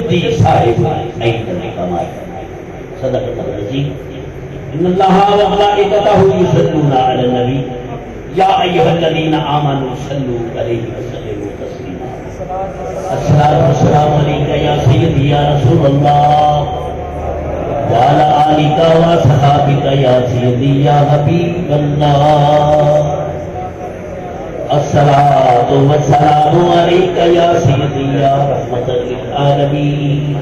صاحب عید الکمال صدق العظیم ان اللہ وملائکتہ یصلون علی النبی یا ایھا الذین آمنوا صلوا علیہ وسلموا تسلیما الصلاۃ والسلام علیک یا سیدی یا رسول اللہ وعلی آلک وصحابک یا سیدی یا حبیب اللہ الصلاۃ والسلام علیک یا سیدی یا رحمۃ للعالمین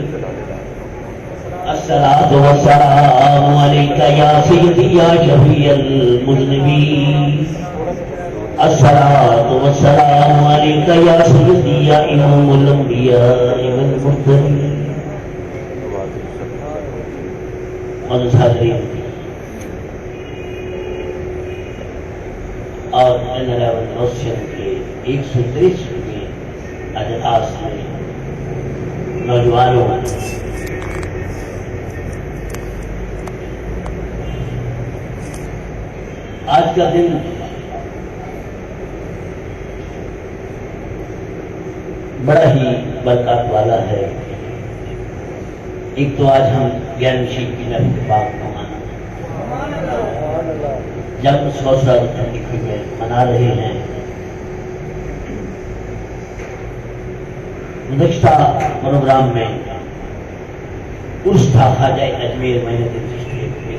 الصلاۃ والسلام علیک یا سیدی یا شفیع المذنبین الصلاۃ والسلام علیک یا سیدی یا امام الانبیاء والمرسلین حاضرین اور روشن کے 130ویں اجلاس میں نوجوانوں آج کا دن بڑا ہی برکات والا ہے۔ ایک تو آج ہم گیان شیخ کی نبی پاک کا مانا جب 100 سال میں منا رہے ہیں۔ گزشتہ پروگرام میں عرس تھا خواجہ اجمیر معین الدین چشتی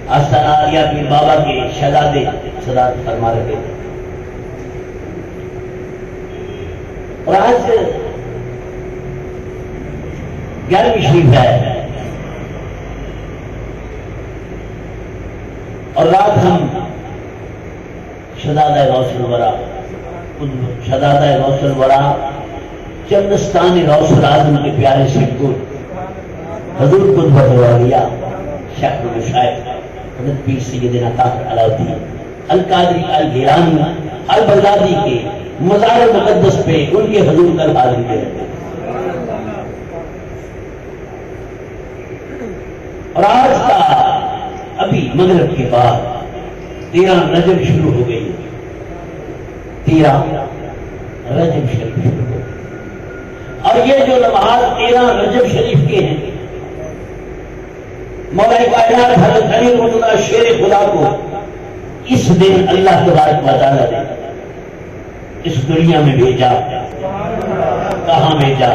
آستانہ عالیہ پیر بابا کے شہزادے صدارت فرما رہے تھے، اور آج 11ویں شریف ہے اور رات ہم شہزادہ غوث الورا شہزادہ غوث الورا چندستان غوث العظم کے پیارے سکول حضور قطب الولیاء شیخ المشائخ حضرت پیر سیدنا طاہر علاؤ الدین القادری الگیلانی البغدادی کے مزار مقدس پہ ان کے حضور کل حاضری دے رہے ہیں۔ اور آج کا ابھی مغرب کے بعد 13 رجب شروع ہو گئی، 13 رجب شریف شروع ہو گئی، اور یہ جو لمحات 13 رجب شریف کے ہیں، مولا کائنات حضرت علی رضی اللہ شیر خدا کو اس دن اللہ تبارک و تعالیٰ نے اس دنیا میں بھیجا۔ کہاں بھیجا؟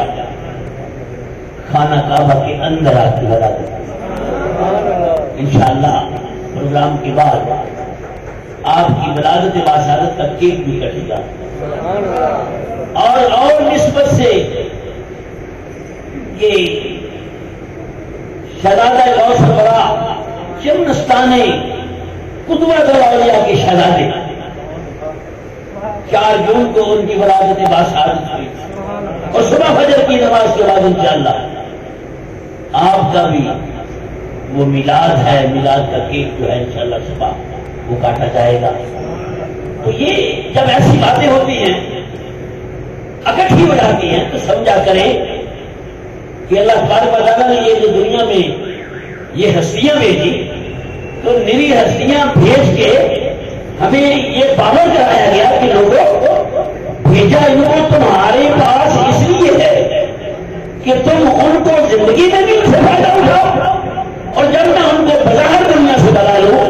خانہ کعبہ کے اندر آ کے لگا دیا۔ انشاءاللہ پروگرام کے بعد آپ کی ولادت باسعادت کا کیک بھی کٹے گا، اور نسبت سے یہ شہزادہ غوث الورا چندستان قطب الاولیاء کے شہزادے 4 جون کو ان کی ولادت باسعادت ہوئی، اور صبح فجر کی نماز کے بعد انشاءاللہ آپ کا بھی وہ میلاد ہے، میلاد کا کیک جو ہے انشاءاللہ صبح وہ کاٹا جائے گا۔ تو یہ جب ایسی باتیں ہوتی ہیں اکٹھی ہو جاتی ہیں تو سمجھا کریں کہ اللہ تبارک و تعالیٰ نے یہ جو دنیا میں یہ ہستیاں بھیجی تو نری ہستیاں بھیج کے ہمیں یہ باور کرایا گیا کہ لوگوں بھیجا ان کو تمہارے پاس اس لیے ہے کہ تم ان کو زندگی میں بھی ان سے فائدہ اٹھاؤ، اور جب میں ان کو بظاہر دنیا سے بنا لوں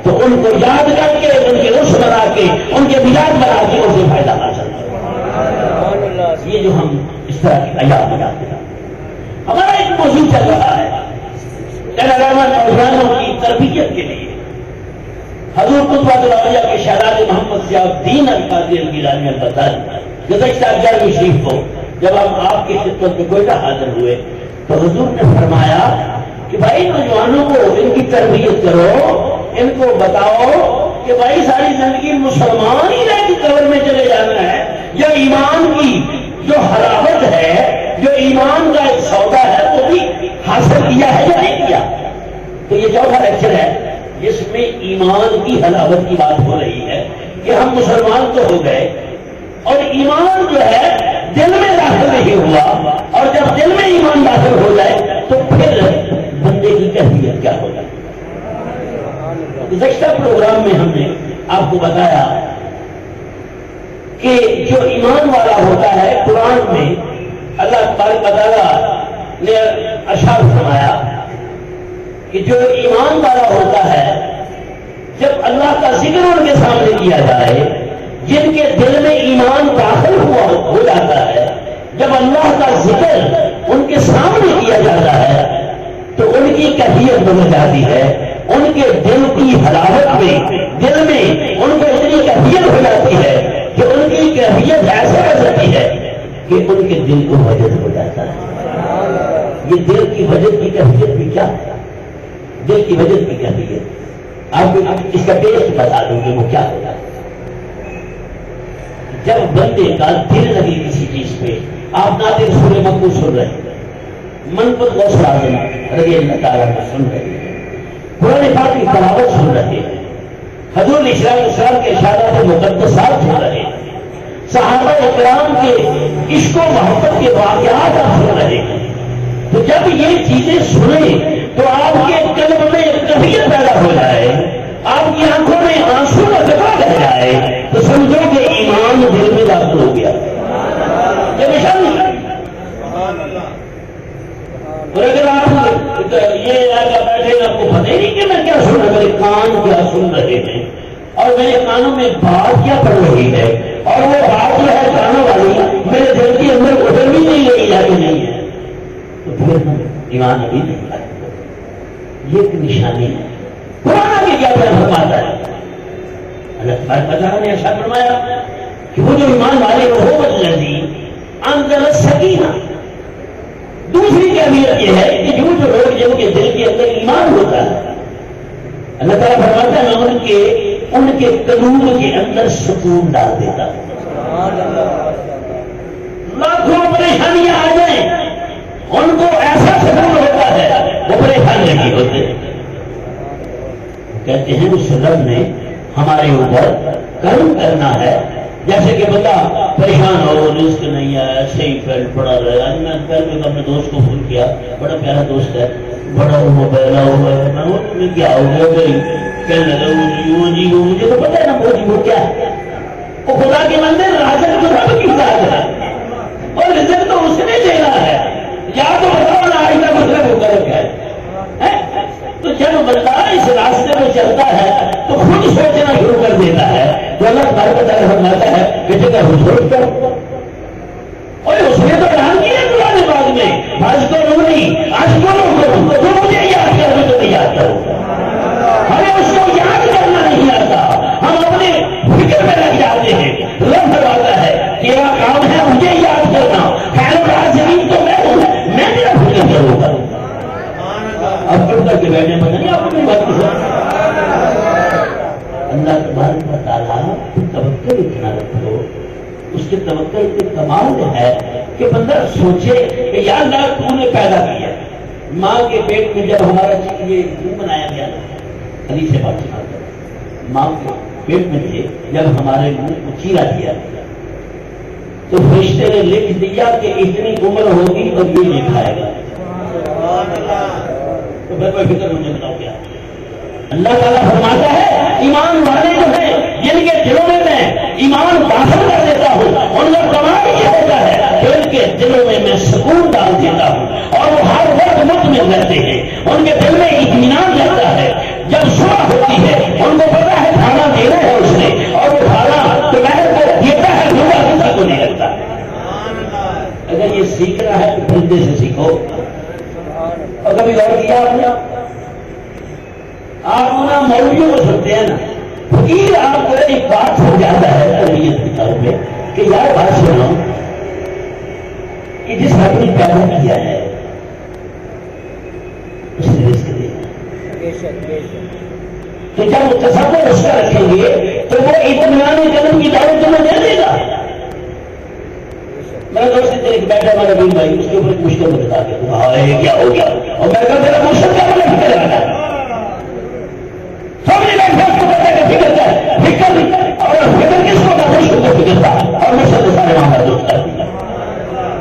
تو ان کو یاد کر کے ان کے عرس بنا کے ان کے میلاد بنا کے ان سے فائدہ حاصل کریں۔ یہ جو ہم اس طرح کی ایام بناتے ہیں، ہمارا ایک موضوع چل رہا ہے نوجوانوں کی تربیت کے لیے۔ حضور قطب الاولیاء کے شہزادے محمد ضیاء الدین القادری الگیلانی البغدادی گزشتہ 11ویں شریف کو جب ہم آپ کی خدمت میں کوئٹہ حاضر ہوئے تو حضور نے فرمایا کہ بھائی نوجوانوں کو ان کی تربیت کرو، ان کو بتاؤ کہ بھائی ساری زندگی مسلمان ہی رہ کے قبر میں چلے جانا ہے، یا ایمان کی جو حلاوت ہے، جو ایمان کا ایک سودا ہے وہ بھی حاصل کیا ہے یا نہیں کیا۔ تو یہ چوتھا لیکچر ہے جس میں ایمان کی حلاوت کی بات ہو رہی ہے کہ ہم مسلمان تو ہو گئے اور ایمان جو ہے دل میں داخل نہیں ہوا، اور جب دل میں ایمان داخل ہو جائے تو پھر بندے کی کیفیت کیا ہو جائے۔ گزشتہ پروگرام میں ہم نے آپ کو بتایا کہ جو ایمان والا ہوتا ہے قرآن میں اللہ تبارک و تعالیٰ نے ارشاد فرمایا کہ جو ایمان والا ہوتا ہے جب اللہ کا ذکر ان کے سامنے کیا جائے، جن کے دل میں ایمان داخل ہو جاتا ہے، جب اللہ کا ذکر ان کے سامنے کیا جاتا ہے تو ان کی کیفیت بدل جاتی ہے، ان کے دل کی حلاوت میں، دل میں ان کو اتنی کیفیت ہو جاتی ہے کہ ان کی کیفیت ایسے ہو جاتی ہے کہ ان کے دل کو وجد ہو جاتا ہے۔ یہ دل کی وجد کی کیفیت بھی کیا ہے؟ دل کی وجد کی کیفیت آپ اس کا ٹیسٹ بتا دوں گے وہ کیا ہوگا۔ جب بندے کا دل لگے کسی چیز پہ، آپ نعت رسول مقبول سن رہے ہیں، منقبت غوث اعظم رضی اللہ تعالیٰ عنہ سن رہے ہیں، قرآن پاک کی تلاوت سن رہے ہیں، حضور علیہ السلام کے ارشادات مقدسات سن رہے ہیں، صحابہ اکرام کے عشق و محبت کے واقعات آپ سن رہے ہیں، تو جب یہ چیزیں سنیں تو آپ کے قلب میں ایک کیفیت پیدا ہو جائے، آپ کی آنکھوں میں آنسو کا دفاع رہ جائے، تو سمجھو کہ ایمان دل میں داخل ہو گیا۔ یہ نشان ہے۔ اور اگر آپ یہ آگے بیٹھے آپ کو پتہ نہیں کہ میں کیا سن رہا، میرے کان کیا سن رہے ہیں اور میرے کانوں میں بات کیا پڑ رہی ہے، اور وہ بات جو ہے کانوں والی میرے دل کے اندر ادھر بھی نہیں لگی جاتی نہیں ہے، تو پھر ایمان ابھی نہیں آتا۔ یہ ایک نشانی ہے۔ قرآن کی کیا بیان فرماتا ہے؟ اللہ تبارک و تعالیٰ نے ارشاد فرمایا کہ وہ جو ایمان والے وہ الذی انزل السکینہ۔ دوسری کیفیت یہ ہے کہ جو لوگ جن کے دل کے اندر ایمان ہوتا ہے، اللہ تعالیٰ فرماتا ہے میں ان کے قلوب کے اندر سکون ڈال دیتا ہوں۔ لاکھوں پریشانیاں آ جائیں ان کو ایسا سکون ہوتا ہے وہ پریشان نہیں ہوتے۔ کہتے ہیں اس رب نے ہمارے اوپر کرم کرنا ہے، جیسے کہ بندہ پریشان ہو، رزق نہیں آیا، صحیح پیٹ پڑا رہا۔ آج میں کل میں اپنے دوست کو فون کیا، بڑا پیارا دوست ہے، بڑا ہوا بیلا ہوا ہے، میں تمہیں کیا ہو گیا بھائی؟ کہنے لگا جی وہ مجھے تو پتا ہے نا وہ کیا ہے، وہ خدا کے بندے رازق تو رب کی ذات ہے اور رزق تو اس نے دینا ہے، یا تو بتاؤ نا آج تک مسئلہ ہو کر رکھا ہے۔ تو جب بندہ اس راستے میں چلتا ہے تو خود سوچنا شروع کر دیتا ہے، تو اللہ تبارک و تعالیٰ فرماتا ہے کہ جگہ سوچ کر، اور اس نے تو اعلان کیا قرآن پاک میں آج کو روی آج کو رو تو مجھے یاد کر تو نہیں یاد کروں، ہمیں اس کو یاد کرنا نہیں آتا، ہم اپنے فکر میں لگ جاتے ہیں۔ رب فرماتا ہے تیرا کام ہے مجھے یاد کرنا، خیر العالمین تو میں ہوں، میں تیرا فکر کروں گا۔ اب کب تک کے بیٹھے پتہ نہیں آپ کو بات کی۔ اللہ تبارک و تعالیٰ توکل اتنا رکھو، اس کے توکل کے کمال ہے کہ بندہ سوچے کہ یا اللہ تو نے پیدا کیا، ماں کے پیٹ میں جب ہمارا یہ منہ بنایا گیا، حدیث سے بات سناتا ہے، ماں کے پیٹ میں تھے جب ہمارے منہ کو چیرا دیا تو فرشتے نے لکھ دیا کہ اتنی عمر ہوگی اور یہ نہیں کھائے گا، تو پھر کوئی فکر مجھے بتاؤ کیا۔ اللہ تعالیٰ فرماتا ہے ایمان والے جو ہیں جن کے دلوں میں ایمان داخل کر دیتا ہوں، ان کا کمال یہ ہوتا ہے کہ ان کے دلوں میں سکون ڈال دیتا ہوں اور وہ ہر وقت مطمئن رہتے ہیں، ان کے دل میں اطمینان رہتا ہے۔ جب صبح ہوتی ہے ان کو پتا ہے کھانا دینا ہے اس نے، اور وہ کھانا دوپہر کو دیتا ہے، صبح دوسرا کو نہیں لگتا۔ اگر یہ سیکھنا ہے تو پرندے سے سیکھو۔ اور کبھی غور کیا آپ نا مولویوں کو سنتے ہیں نا، فقیر آپ کو ایک بات ہو جاتا ہے تربیت کے طور پہ کہ یار بات سنو کہ جس رب نے پیدا کیا ہے اس نے رزق دیا، تو جب تصور اس کا رکھیں گے تو وہ اطمینان قدم کی دعوت تمہیں دے دے گا۔ میں دوست سے بیٹھا ہمارا بین بھائی، اس کے اوپر ایک مشکل میں بتا دیا کیا ہو گیا، اور میں کہا میرا مشکل کیا مجھے فکر لگا سامنے بیٹھا اس کو پتا کہ فکر کیا ہے، فکر اور فکر کس کو کا مشکل کو فکر تھا اور مشکل سارے معاملہ دوست کر دیا۔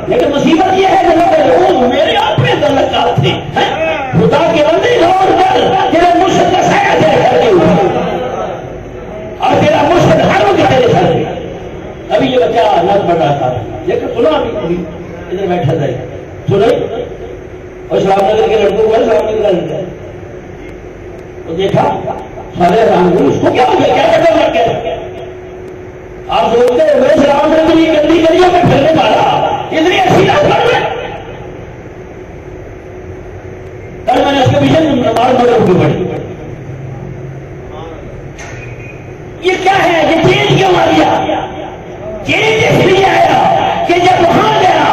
لیکن مصیبت یہ ہے کہ لوگ میرے اپنے تعلقات تھے، خدا کے بندے لوگ کر تیرے مشکل کا سایہ تیرے گھر کے اوپر اور تیرا مشکل ہر وقت تیرے گھر پہ۔ ابھی یہ بچہ نظر پڑھ رہا تھا لیکن سنا ابھی ادھر بیٹھا جائے سنے اور شراب نگر کے لڑکوں کو شراب نگر کا لڑکا ہے تو دیکھا سارے حیران ہوئے اس کو کیا ہو گیا، کیا چکر لگ گیا؟ آپ سوچتے ہیں میں شراب نگر کی گندی گلیوں میں پھرنے والا اتنی اچھی بات کر رہا ہے. کل میں نے اس کے پیچھے نماز پڑھ کے پڑھی. یہ کیا ہے؟ یہ چینج کیوں آ گیا؟ چینج اس لیے آیا کہ جب وہاں گیا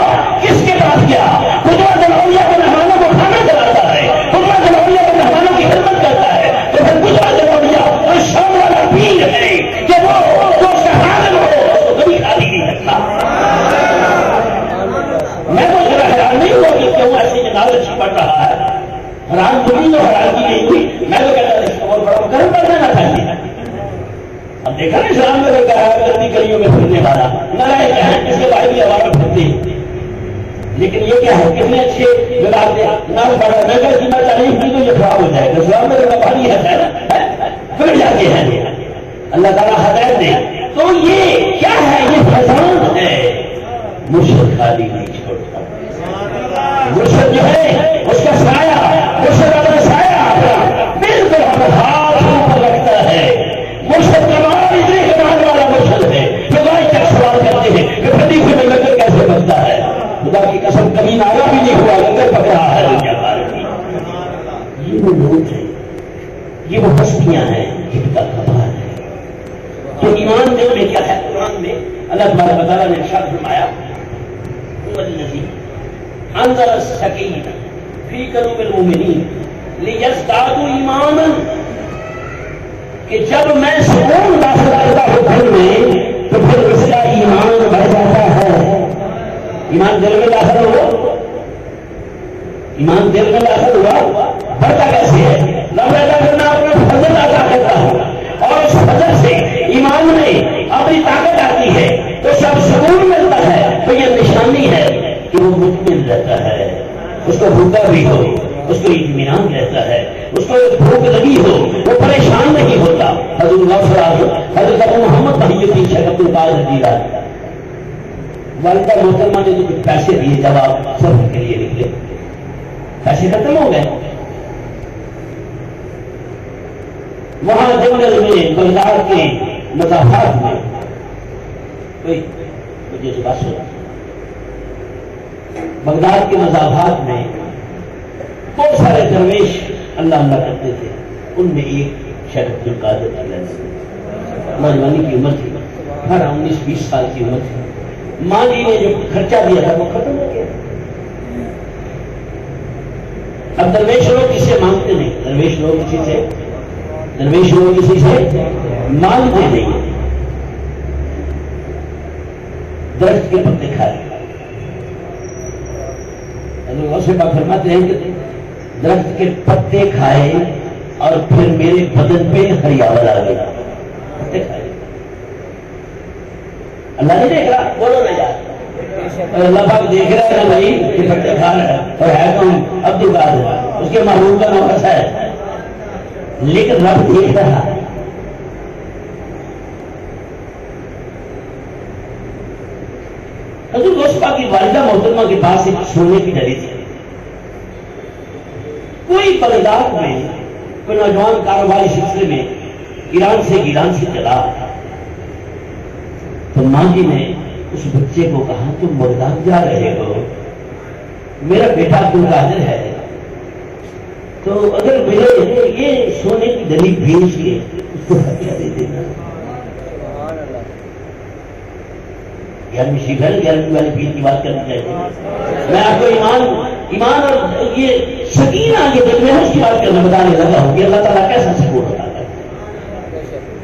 کس کے پاس گیا؟ قدرت الاولیاء کے مہمانوں کو کھانا کھلاتا ہے، قدرت الاولیاء کے مہمانوں کی خدمت کرتا ہے. تو پھر قدرت الاولیاء اور شام والا پیر ہے کہ وہ جو اس کا حاضر ہو اس کو کبھی خالی نہیں رکھتا. میں تو ذرا حیران نہیں ہوا کہ کیوں ایسی جناب اچھی پڑھ رہا ہے. حیران تو نہیں، حیران کی نہیں ہوئی. میں تو کہتا تھا اور بڑا گرم پڑ جانا چاہیے. اب دیکھا نا اسلام میں کہا ہے گندی گلیوں میں پھرنے والا نہ اس کے بعد بھی ہوا میں پھرتے ہیں. لیکن یہ کیا ہے؟ کتنے اچھے لگاتے نہ پڑھا. میں کہا جینا تعلیم کی تو یہ خراب ہو جائے گا. اسلام میں تو پانی ہے پھر جاتے ہیں. اللہ تعالیٰ ہدایت دے. تو یہ کیا ہے؟ یہ فیضان ہے. مرشد خالی نہیں چھوڑتا. مرشد جو ہے اس کا سایہ، مرشد اپنا سایہ بالکل اپنے ہاتھ اوپر رکھتا ہے. مرشد کمال اتنے کمال والا مرشد ہے جو گائے تک سوال کرتے ہیں کہ پردی سے لنگر کیسے بنتا ہے. خدا کی قسم کبھی ناگا بھی نہیں ہوا، لنگر پک رہا ہے دنیا بھر کی. یہ وہ لوگ ہیں، یہ وہ ہستیاں ہیں جن کا کمال ہے. تو ایمان دل میں کیا ہے؟ قرآن میں اللہ تبارک و تعالیٰ نے ارشاد فرمایا والذی انزل السکینہ فی قلوب المؤمنین لیزدادوا ایمانا، کہ جب میں سکون داخل کرتا ہوں دل میں تو پھر اس کا ایمان بڑھ جاتا ہے. ایمان دل میں داخل ہوا، ایمان دل میں داخل ہوا بڑھتا کیسے ہے؟ لب پیدا کرنا اپنا فضل ادا کرتا ہوں اور اس فضل سے ایمان میں اپنی طاقت آتی ہے تو سب سکون ملتا ہے. تو یہ نشانی ہے کہ وہ مطمئن رہتا ہے. اس کو بھوکا بھی ہو اس کو اطمینان رہتا ہے، اس کو بھوک لگی ہو وہ پریشان نہیں ہوتا. حضرت ابو محمد محی الدین شیخ عبد القادر جیلانی والدہ محترمہ نے جو کچھ پیسے دیے جب آپ سفر کے لیے نکلے، پیسے ختم ہو گئے. وہاں جنگل میں بغداد کے مضافات میں کوئی مجھے سے بات سنا، بغداد کے مضافات میں بہت سارے درویش اللہ اللہ کرتے تھے. ان میں ایک شیخ عبد القادر جیلانی، نوجوانی کی عمر تھی، 18-19-20 سال کی عمر تھی. ماں جی نے جو خرچہ دیا تھا وہ ختم ہو گیا. اب درویش لوگ کسی سے مانگتے نہیں، درویش لوگ کسی سے مانگتے نہیں. درخت کے پتے کھائے. سے بات فرماتے ہیں کہ درخت کے پتے کھائے اور پھر میرے بدن پہ ہریاول آ گیا. پتے کھائے اللہ نہیں دیکھ رہا، بولو نا یار. اللہ پاک دیکھ رہا ہے بھائی کہ پتے کھا رہا ہے اور ہے کون؟ عبد القادر، اس کے محبوب کا نام ایسا ہے لیکن رب دیکھ رہا ہے. حضور غوث پاک کی والدہ محترمہ کے پاس ایک سونے کی ڈلی تھی. کوئی بغداد میں کوئی نوجوان کاروباری سلسلے میں ایران سے چلا تو ماں جی نے اس بچے کو کہا تم بغداد جا رہے ہو، میرا بیٹا عبد القادر ہے، تو اگر مجھے یہ سونے کی ڈلی بھیج کے اس کو خرچہ دے دینا. گیارہویں والے پیر کی بات کرنی چاہیے. میں آپ کو ایمان اور یہ سکینہ کے دل میں اس کی بات کرنا بتانے لگا ہوں کہ اللہ تعالیٰ کیسا سکون ہوتا ہے.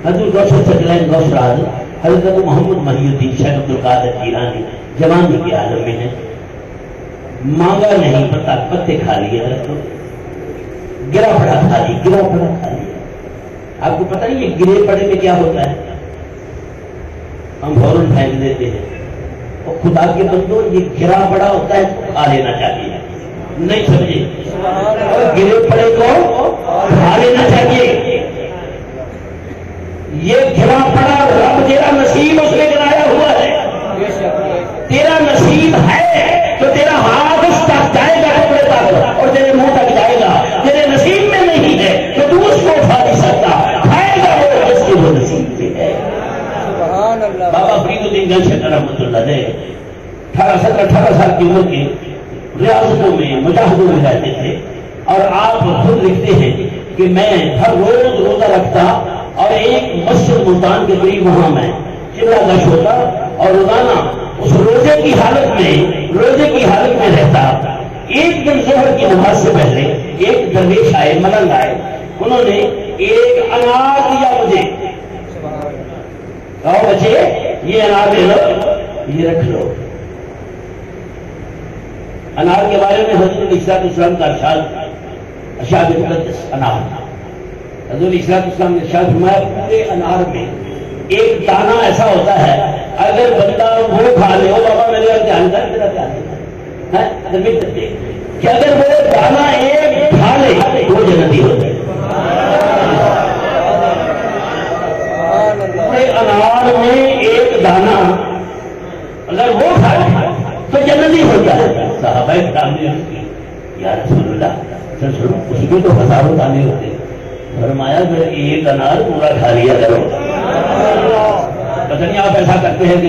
حضور غوث راز حضرت ابو محمد محی الدین شیخ عبد القادر جیلانی جوانی کے عالم میں ہے. مانگا نہیں پتا، پتے کھا لیے درختوں، گرا پڑا کھا لیا. آپ کو پتہ نہیں یہ گرے پڑے میں کیا ہوتا ہے؟ ہم فوراً پھینک دیتے ہیں. اور خدا کے بندو یہ گرا پڑا ہوتا ہے تو کھا لینا چاہیے. نہیں سمجھے؟ اور گرے پڑے کو کھا لینا چاہیے. یہ گرا پڑا رب تیرا نصیب اس نے بنایا ہوا ہے. تیرا نصیب ہے تو تیرا ہاتھ اس کا 17-18 سال کی عمر کے ریاستوں میں مجاہدوں میں رہتے تھے، اور آپ خود لکھتے ہیں کہ میں ہر روز روزہ رکھتا اور ایک مسجد ملتان کے قریب وہاں میں قبلہ گشت ہوتا اور روزانہ اس روزے کی حالت میں رہتا۔ ایک دن ظہر کی نماز سے پہلے ایک درویش آئے، ملنگ آئے، انہوں نے ایک انار دیا مجھے، کہو بچے یہ انار لے لو، یہ رکھ لو۔ انار کے بارے میں حضرت علیہ السلام کا ارشاد مقدس انار، حضرت علیہ السلام نے ارشاد فرمایا پورے انار میں ایک دانہ ایسا ہوتا ہے اگر بندہ وہ کھا لے، وہ بابا میرے دھیان کر میرا دھیان ہے کہ اگر وہ دانہ ایک کھا لے وہ جنتی ہو جائے۔ انار میں ایک دانہ اگر وہ کھا لے تو جنتی ہو جائے۔ صحابہ کرام نے عرض کی یا رسول اللہ، اس میں تو ہزاروں دانے ہوتے، فرمایا پھر ایک انار پورا کھا لیا کرو۔ پتہ نہیں آپ ایسا کرتے ہیں کہ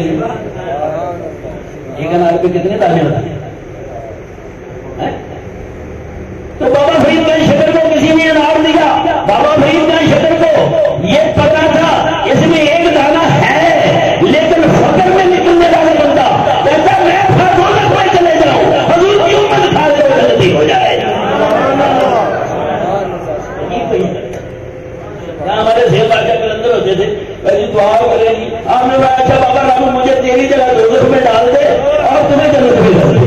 ایک انار پہ کتنے دانے ہوتے ہیں؟ تو بابا فرید گنج شکر کو کسی نے انار دیا، بابا فرید گنج شکر کو یہ پتا تھا اس میں ایک دانہ ہے، لیکن فکر میں نکلنے والے بندہ کہتا میں روزہ میں چلے جاؤں، حضور کی امت کھا لے وہ جلدی ہو جائے۔ ہمارے ذہن بادشاہ کے اندر ہوتے تھے بھائی دعا کرے گی، آپ نے کہا اچھا بابا رابو مجھے تیری جگہ دوزخ میں ڈال دے اور تمہیں جنت میں ڈال دے۔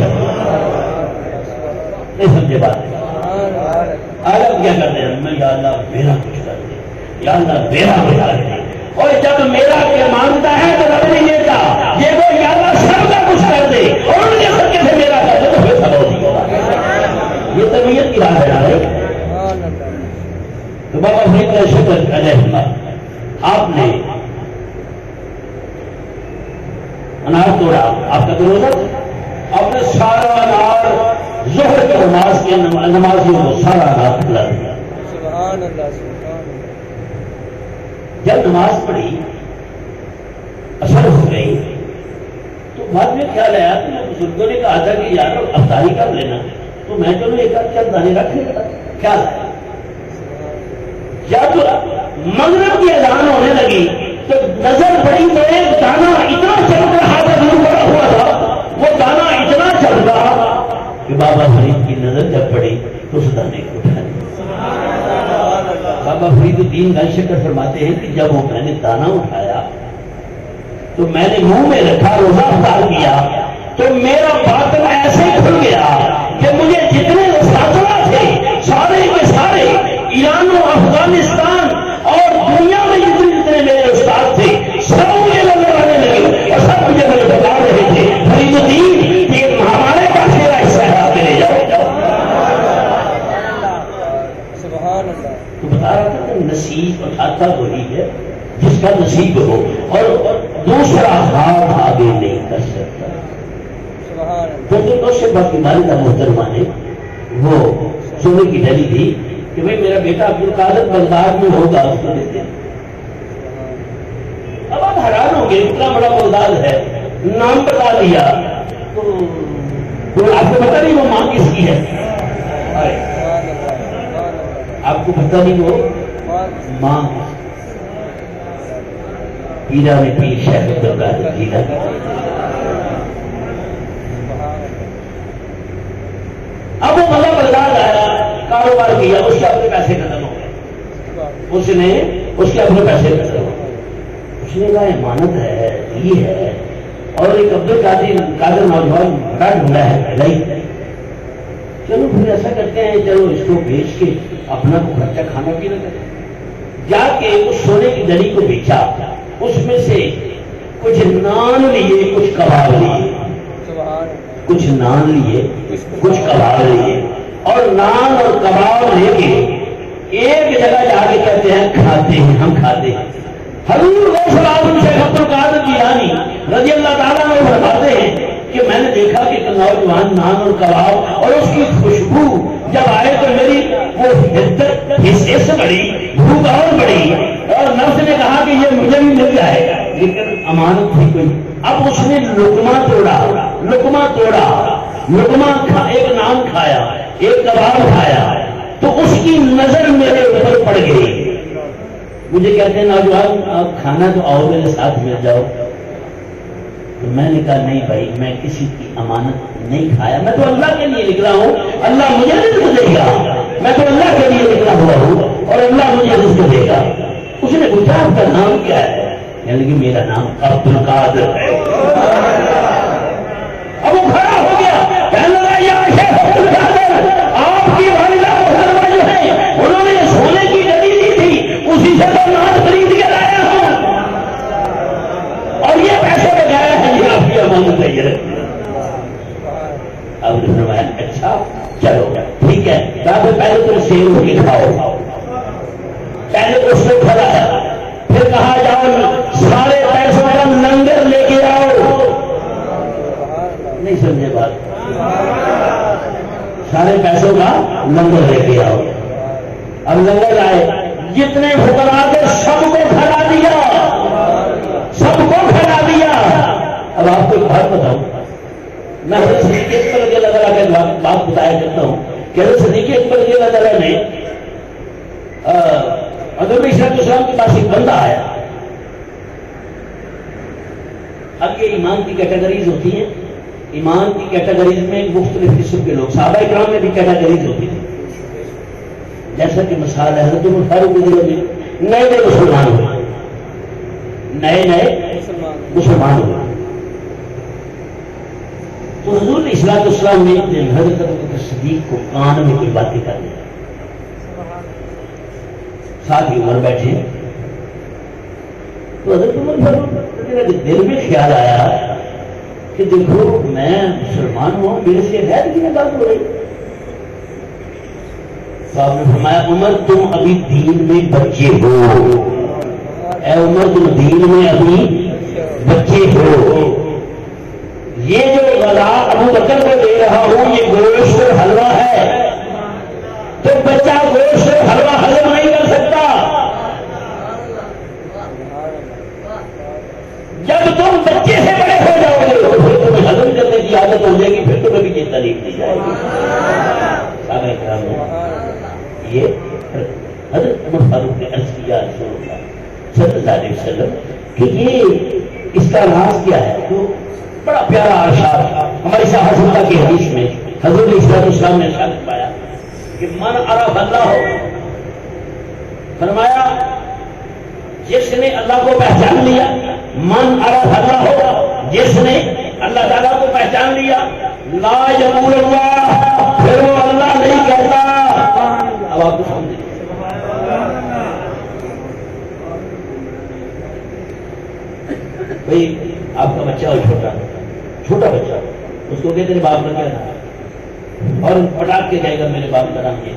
نہیں سمجھے بات؟ آج آپ کیا کرتے ہیں؟ میں یا اللہ میرا کچھ کر دے، یا اللہ میرا بتا دے، اور جب میرا کے مانگتا ہے تو رب نہیں دیتا، یہ وہ یا اللہ سب کا کچھ کر دے اور ان کے سب کے سے میرا کر دے تو پھر سب ہوتی ہوگا۔ یہ تربیت کی راہ ہے۔ تو بابا فرید کا شکر علیہ اللہ، آپ نے انار توڑا، آپ کا تو روزہ، آپ نے سارا انار ظہر کی نماز کے نمازیوں کو سارا انار کھلا دیا۔ جب نماز پڑھی اثر ہو گئی تو بعد میں خیال آیا کہ بزرگوں نے کہا تھا کہ یار افطاری کر لینا، تو میں چلو ایک چند دانے رکھ لیتا، خیال آیا۔ جب مغرب کی اذان ہونے لگی تو نظر پڑی تو ایک دانہ اتنا چمک رہا تھا، دور پڑا ہوا تھا، وہ دانہ اتنا چمکا کہ بابا فرید کی نظر جب پڑی تو اس دانے کو اٹھا لیا۔ بابا فرید الدین گنج شکر فرماتے ہیں کہ جب وہ میں نے دانہ اٹھایا تو میں نے منہ میں رکھا، روزہ افطار کیا تو میرا باطن ایسے کھل گیا کہ مجھے جتنے اساتذہ تھے سارے کے سارے ایران و افغانستان اور دنیا میں جتنے میرے استاد تھے سب مجھے نظر آنے لگے اور سب مجھے بتا رہے تھے فرید الدین یہ ہمارے پاس میرا حصہ ہے، آپ لے جاؤ۔ تو بتا رہا تھا کہ نصیب اٹھاتا وہی ہے جس کا نصیب ہو، اور دوسرا ہاتھ آگے نہیں کر سکتا۔ تو سے باقی والدہ محترمہ نے وہ سونے کی ڈلی تھی کہ بھائی میرا بیٹا عبدالقادر بغداد میں ہوگا، اس کو دیتے ہیں۔ اب آپ حیران ہوں گے اتنا بڑا بغداد ہے، نام بتا دیا تو آپ کو پتا نہیں وہ ماں کس کی ہے، آپ کو پتا نہیں وہ ماں پیرا میں پیر شیخ عبدالقادر جیلانی۔ اب وہ مزہ بغداد آیا، کاروبار کیا، اس کے اپنے پیسے ختم ہو گئے، اس نے اس کے اپنے پیسے ختم ہو گئے۔ اس نے کہا امانت ہے یہ ہے، اور ایک عبدالقادر نوجوان بڑا ڈھونڈا ہے پہلے ہی، چلو پھر ایسا کرتے ہیں چلو اس کو بیچ کے اپنا خرچہ کھانا پینا کریں۔ جا کے اس سونے کی دری کو بیچا، اس میں سے کچھ نان لیے کچھ کباب لیے، کچھ نان لیے کچھ کباب لیے، اور نان اور کباب لے کے ایک جگہ جا کے کہتے ہیں کھاتے ہیں، ہم کھاتے ہیں۔ حضور شیخ عبدالقادر جیلانی رضی اللہ تعالیٰ عنہ فرماتے ہیں کہ میں نے دیکھا کہ ایک نوجوان نان اور کباب اور اس کی خوشبو جب آئے تو میری وہ حصے سے بڑی بھوک اور بڑی، اور نفس نے کہا کہ یہ مجھے بھی مل جائے، لیکن امانت تھی کوئی اب اس نے لقمہ توڑا، ایک نان کھایا، ایک کباب کھایا، تو اس کی نظر میرے اوپر پڑ گئی. مجھے کہتے ہیں نوجوان آپ کھانا تو آؤ میرے ساتھ مل جاؤ. تو میں نے کہا نہیں بھائی، میں کسی کی امانت نہیں کھایا، میں تو اللہ کے لیے نکلا ہوں، اللہ مجھے رزق دے گا، میں تو اللہ کے لیے نکلا ہوا ہوں اور اللہ مجھے رزق دے گا. اس نے پوچھا آپ کا نام کیا ہے؟ یعنی کہ میرا نام عبد القادر ہے. اب وہ کھڑا ہو گیا، کہنے لگا یا شیخ عبد القادر، آپ کی والدہ محترمہ جو ہے انہوں نے سونے کی ڈلی دی تھی، اسی سے تو ناز خرید کے لایا ہوں اور یہ پیسے بجایا ہے، یہ آپ کی امانت ہے. یہ اب نے فرمایا اچھا چلو ٹھیک ہے، پہلے تم سیب اٹھ کے کھاؤ. پہلے اس نے کھلایا، پھر کہا جاؤ سارے پیسوں کا لنگر لے کے آؤ. نہیں سمجھے بات؟ سارے پیسوں کا لنگر لے کے آؤ. اب لنگر آئے، جتنے فقراء تھے سب کو کھلا دیا، سب کو کھلا دیا. اب آپ کو ایک بات بتاؤں، میں حضرت صدیق اکبر رضی اللہ تعالیٰ کے بات بتایا کرتا ہوں کہ حضرت صدیق اکبر رضی اللہ تعالیٰ نے حضرت عیسیٰ علیہ السلام کے پاس ایک بندہ آیا. اب یہ ایمان کی کیٹیگریز ہوتی ہیں، ایمان کی کیٹیگریز میں مختلف قسم کے لوگ، صحابہ کرام میں بھی کیٹیگریز ہوتی تھی. جیسا کہ مثال ہے حضرت عمر فاروق رضی اللہ عنہ نئے نئے مسلمان ہوئے، نئے مسلمان ہوئے. تو حضور علیہ السلام نے ایک دن حضرت ابوبکر صدیق کو کان میں کوئی باتیں کر دی. ساتھ ہی عمر بیٹھے، تو حضرت عمر فاروق دل میں خیال آیا کہ دیکھو میں مسلمان ہوں، میرے سے غیر کی بات ہو رہی. تو آپ نے فرمایا عمر تم ابھی دین میں بچے ہو، اے عمر تم دین میں ابھی بچے ہو. یہ جو غذا ابو بکر کو دے رہا ہوں یہ گوشت اور حلوہ ہے، تو بچہ گوشت اور حلوہ ہضم نہیں کر سکتا. جب تم بچے سے بڑے ہو جاؤ گے تو پھر تمہیں ہضم کرنے کی عادت ہو جائے گی، پھر تمہیں بھی یہ تعلیم دی جائے گی. یہ حضرت عمر فاروق نے عرض کیا رسول اللہ صلی اللہ علیہ وسلم کہ یہ اس کا راز کیا ہے. تو بڑا پیارا ارشاد ہماری صحابہ کی حدیث میں حضرت عیسیٰ علیہ السلام نے ارشاد فرمایا کہ من عرف اللہ ہو، فرمایا جس نے اللہ کو پہچان لیا، من عرف اللہ ہو جس نے اللہ تعالیٰ کو پہچان لیا، لا یقول اللہ، پھر وہ اللہ نہیں کہتا. اب آپ کو سمجھیں بھائی آپ کا بچہ ہو، چھوٹا بچہ، اس کو کہتے ہیں باپ کا کیا نام، اور پٹاک کے جائے گا میرے باپ کا نام یہ.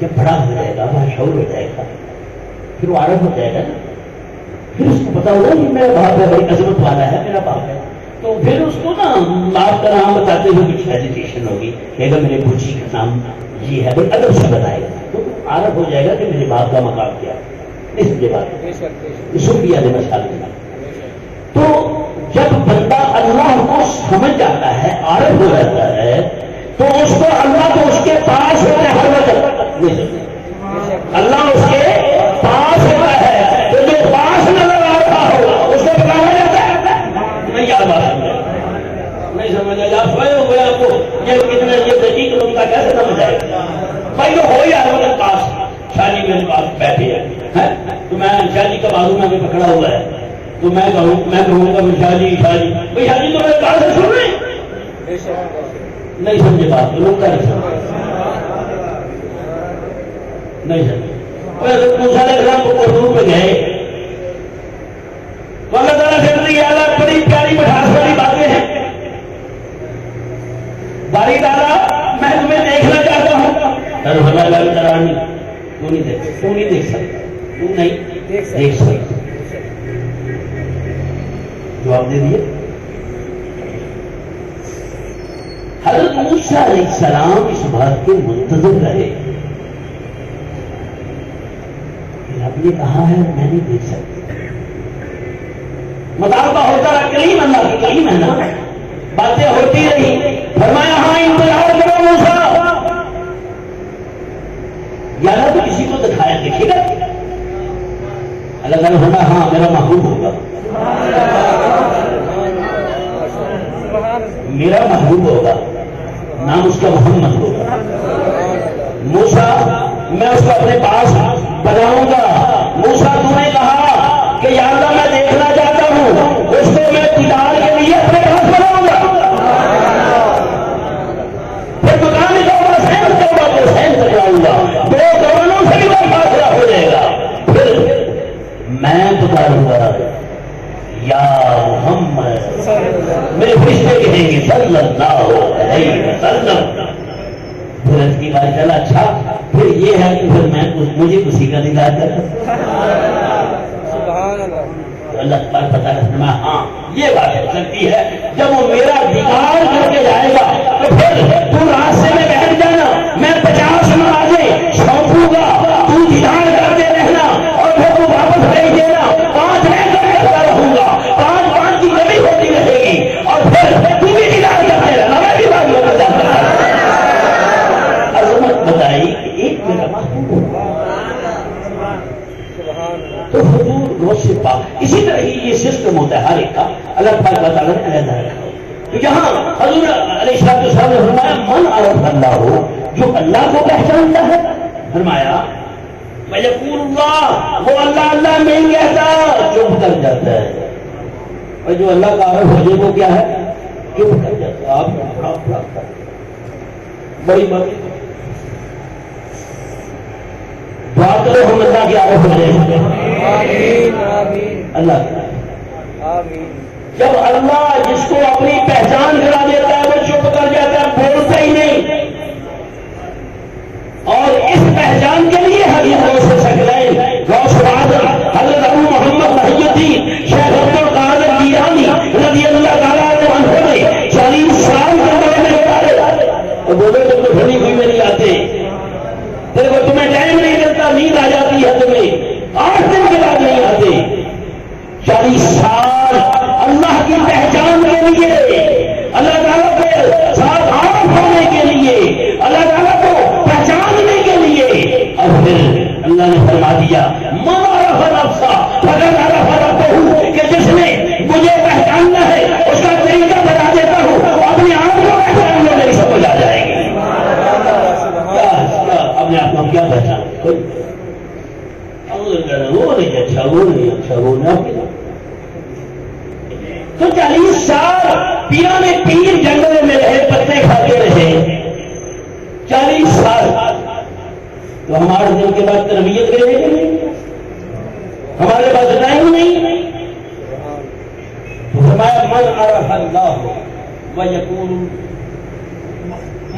جب بڑا ہو جائے گا، شعور ہو جائے گا، پھر وہ عارف ہو جائے گا نا، پھر اس کو پتا ہوگا کہ میرا باپ ہے، بڑی عظمت والا ہے میرا باپ ہے. تو پھر اس کو نا باپ کا نام بتاتے ہوئے کچھ ایجوکیشن ہوگی، کہے گا میرے بچی کا نام یہ ہے، بڑی ادب سے بتائے گا، تو عارف ہو جائے گا کہ میرے باپ کا مقام کیا ہے. اس لیے بات شکریہ دینا چاہتا. تو جب بندہ اللہ کو سمجھ جاتا ہے، عارف ہو جاتا ہے، تو اس کو اللہ تو اس کے پاس ہوتا ہے، ہر وقت اللہ اس کے پاس ہوتا ہے. تو جو پاس نظر آ رہا ہو اس کو بتایا جاتا ہے. نہیں یاد بات نہیں سمجھا جا سوئے ہو گیا، آپ کو یہ کتنے یہ دقیق نقطہ کیسے سمجھ آئے گا. بھائی تو ہو یا میرے پاس شاہ جی میرے پاس بیٹھے ہیں، تو میں شاہ جی کا بازو میں پکڑا ہوا ہے، تو میں کہوں گا شاہ جی شاہ جی تو میرے کہاں سے سن رہے نہیں سمجھے بات، لوگ کا نہیں سمجھے نہیں سمجھے. موسیٰ علیہ السلام کو اردو میں گئے تو اللہ تعالیٰ سے اللہ بڑی پیاری مٹھاس والی باتیں ہیں. باری تعالیٰ میں تمہیں دیکھنا چاہتا ہوں. تو نہیں دیکھ سکتا، تو نہیں دیکھ سکتا. جواب دے دیے. حضرت موسیٰ علیہ السلام اس بات کے منتظر رہے. رب نے کہا ہے میں نہیں دیکھ سکتا. مطالبہ ہوتا رہا، کلیم اللہ کی کلیم ہے نا، باتیں ہوتی رہی، فرمایا ہاں انتظار کرو موسیٰ، یا نہ تو کسی کو دکھایا دیکھے گا، اللہ تعالیٰ ہونا ہاں میرا محبوب ہوگا، میرا محبوب ہوگا، نام اس کا محمد ہوگا، موسیٰ میں اس کو اپنے پاس بناؤں گا، موسیٰ تو نے کہا کہ یا اللہ میں دیکھنا چاہتا ہوں، اس کو میں دیدار کے لیے اپنے پاس بناؤں گا، پھر مقام توبہ سین توبہ کو سین تک لاؤں گا، دو دونوں سے بھی وہ فاصلہ ہو جائے گا، پھر میں پکاروں گا یا محمد، میرے فرشتے کہیں گے صلی اللہ علیہ وسلم، پھر اس کی بات چلا اچھا پھر یہ ہے کہ پھر میں مجھے کسی کا دیدار کرتا، اللہ تبارک پتہ رکھنا ہاں یہ بات ہو سکتی ہے، جب وہ میرا دیدار کر کے جائے گا تو پھر تو راستے میں بیٹھ جانا، میں 50 نمازیں سونپوں گا، تو دیدار کرتے رہنا اور پھر تو واپس بھیج دینا، 5 رہ کر کرتا رہوں گا، 5 کی کمی ہوتی رہے گی اور پھر تو بھی دیدار کرتے رہنا، میں بھی بات کرتا رہوں، عظمت بتائی ایک میرا محبوب ہوگا تو حضور غوث پاک، اسی طرح ہی یہ سسٹم ہوتا ہے ہر ایک کا، اللہ تعالیٰ نے علیحدہ رکھا، تو یہاں حضور علیہ السلام نے فرمایا من عرف اللہ ہو، جو اللہ کو پہچانتا ہے، فرمایا وَيَقُولُ اللَّهُ، وہ اللہ اللہ نہیں کہتا، چپ کر جاتا ہے، اور جو اللہ کا عارف ہو جائے وہ کیا ہے، چپ کر جاتا ہے، آپ بڑی بات دعا کرو ہم اللہ کی عارف ہو جائیں، اللہ جب اللہ جس کو اپنی پہچان کرا دیتا ہے وہ چپ کر جاتا ہے، بولتا ہی نہیں، اور اس پہچان کے لیے حدیث غوث ثقلین غوث اعظم حضرت ابو محمد محی الدین شیخ عبد القادر جیلانی رضی اللہ تعالیٰ عنہ نے 40 سال کربلا میں گزارے، اور بولے تم تو بھلی ہوئی میں نہیں آتے، تیرے کو تمہیں ٹائم نہیں ملتا، نیند آ جاتی ہے تمہیں، 8 دن کے بعد نہیں آتے، 40 سال اللہ کی پہچان کے لیے، اللہ تعالیٰ کے ساتھ عارف ہونے کے لیے، اللہ تعالیٰ کو پہچاننے کے لیے، اور پھر اللہ نے فرما دیا من عرف نفسہ فقد عرف ربہ، کہ جس نے مجھے پہچاننا ہے اس کا طریقہ بتا دیتا ہوں، اپنے آپ کو پہچان لو میری سمجھ آ جائے گی، اپنے آپ کو کیا پہچان، وہ نہیں اچھا، وہ نہیں اچھا، وہ نہیں، تو 40 سال پیرانے پیر جنگلے میں رہے، پتے کھاتے رہے، 40 سال، تو ہمارے دل کے بعد تربیت کرے گی نہیں، ہمارے پاس ٹائم نہیں، تو فرمایا من عرف اللہ ویقول،